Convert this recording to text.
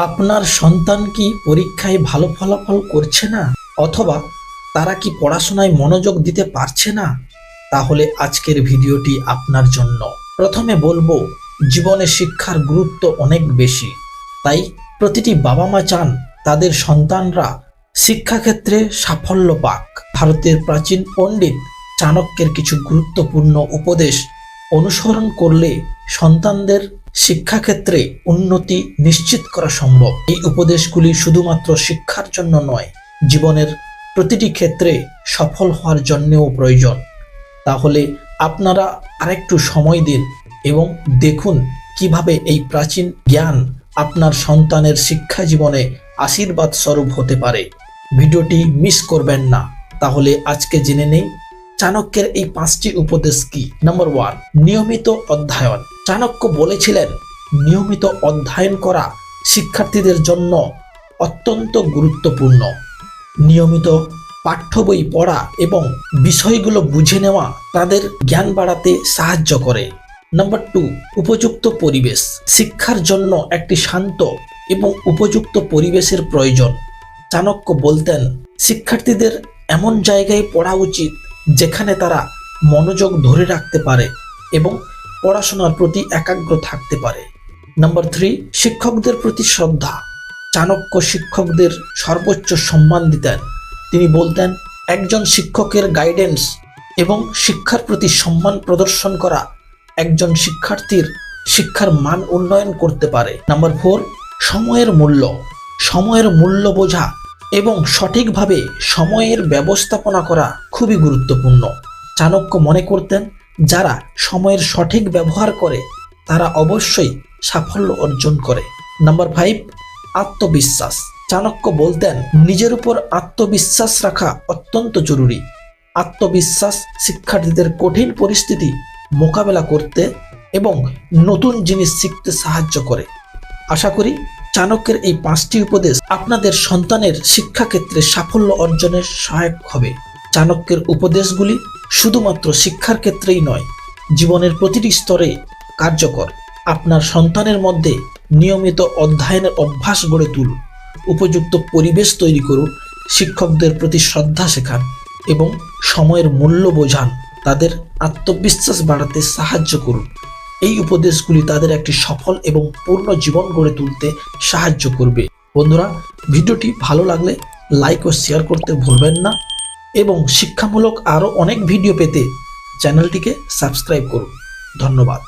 আপনার সন্তান কি পরীক্ষায় ভালো ফলাফল করছে না, অথবা তারা কি পড়াশোনায় মনোযোগ দিতে পারছে না? তাহলে আজকের ভিডিওটি আপনার জন্য। প্রথমে বলবো, জীবনে শিক্ষার গুরুত্ব অনেক বেশি। তাই প্রতিটি বাবা মা চান তাদের সন্তানরা শিক্ষাক্ষেত্রে সাফল্য পাক। ভারতের প্রাচীন পণ্ডিত চাণক্যের কিছু গুরুত্বপূর্ণ উপদেশ অনুসরণ করলে সন্তানদের শিক্ষাক্ষেত্রে উন্নতি নিশ্চিত করা সম্ভব। এই উপদেশগুলি শুধুমাত্র শিক্ষার জন্য নয়, জীবনের প্রতিটি ক্ষেত্রে সফল হওয়ার জন্যও প্রয়োজন। তাহলে আপনারা আরেকটু সময় দিন এবং দেখুন কিভাবে এই প্রাচীন জ্ঞান আপনার সন্তানের শিক্ষা জীবনে আশীর্বাদ স্বরূপ হতে পারে। ভিডিওটি মিস করবেন না। তাহলে আজকে জেনে নেই চাণক্যের এই 5টি উপদেশ কি। নাম্বার 1, নিয়মিত অধ্যয়ন। চাণক্য বলেছিলেন, নিয়মিত অধ্যয়ন করা শিক্ষার্থীদের জন্য অত্যন্ত গুরুত্বপূর্ণ। নিয়মিত পাঠ্য বই পড়া এবং বিষয়গুলো বুঝে নেওয়া তাদের জ্ঞান বাড়াতে সাহায্য করে। নাম্বার 2, উপযুক্ত পরিবেশ। শিক্ষার জন্য একটি শান্ত এবং উপযুক্ত পরিবেশের প্রয়োজন। চাণক্য বলতেন, শিক্ষার্থীদের এমন জায়গায় পড়া উচিত যেখানে তারা মনোযোগ ধরে রাখতে পারে এবং পড়াশোনার প্রতি একাগ্র থাকতে পারে। নাম্বার 3, শিক্ষকদের প্রতি শ্রদ্ধা। চাণক্য শিক্ষকদের সর্বোচ্চ সম্মান দিতেন। তিনি বলতেন, একজন শিক্ষকের গাইডেন্স এবং শিক্ষার প্রতি সম্মান প্রদর্শন করা একজন শিক্ষার্থীর শিক্ষার মান উন্নয়ন করতে পারে। নাম্বার 4, সময়ের মূল্য। সময়ের মূল্য বোঝা এবং সঠিকভাবে সময়ের ব্যবস্থাপনা করা খুবই গুরুত্বপূর্ণ। চাণক্য মনে করতেন, যারা সময়ের সঠিক ব্যবহার করে তারা অবশ্যই সাফল্য অর্জন করে। নাম্বার 5, আত্মবিশ্বাস। চাণক্য বলতেন, নিজের উপর আত্মবিশ্বাস রাখা অত্যন্ত জরুরি। আত্মবিশ্বাস শিক্ষার্থীদের কঠিন পরিস্থিতি মোকাবেলা করতে এবং নতুন জিনিস শিখতে সাহায্য করে। আশা করি চাণক্যের এই 5টি উপদেশ আপনাদের সন্তানের শিক্ষাক্ষেত্রে সাফল্য অর্জনের সহায়ক হবে। চাণক্যের উপদেশগুলি শুধুমাত্র শিক্ষার ক্ষেত্রেই নয়, জীবনের প্রতিটি স্তরে কার্যকর। আপনার সন্তানের মধ্যে নিয়মিত অধ্যয়নের অভ্যাস গড়ে তুলুন, উপযুক্ত পরিবেশ তৈরি করুন, শিক্ষকদের প্রতি শ্রদ্ধা শেখান এবং সময়ের মূল্য বোঝান। তাদের আত্মবিশ্বাস বাড়াতে সাহায্য করুন। এই উপদেশগুলি তাদের একটি সফল এবং পূর্ণ জীবন গড়ে তুলতে সাহায্য করবে। বন্ধুরা, ভিডিওটি ভালো লাগলে লাইক ও শেয়ার করতে ভুলবেন না এবং শিক্ষামূলক আরও অনেক ভিডিও পেতে চ্যানেলটিকে সাবস্ক্রাইব করুন। ধন্যবাদ।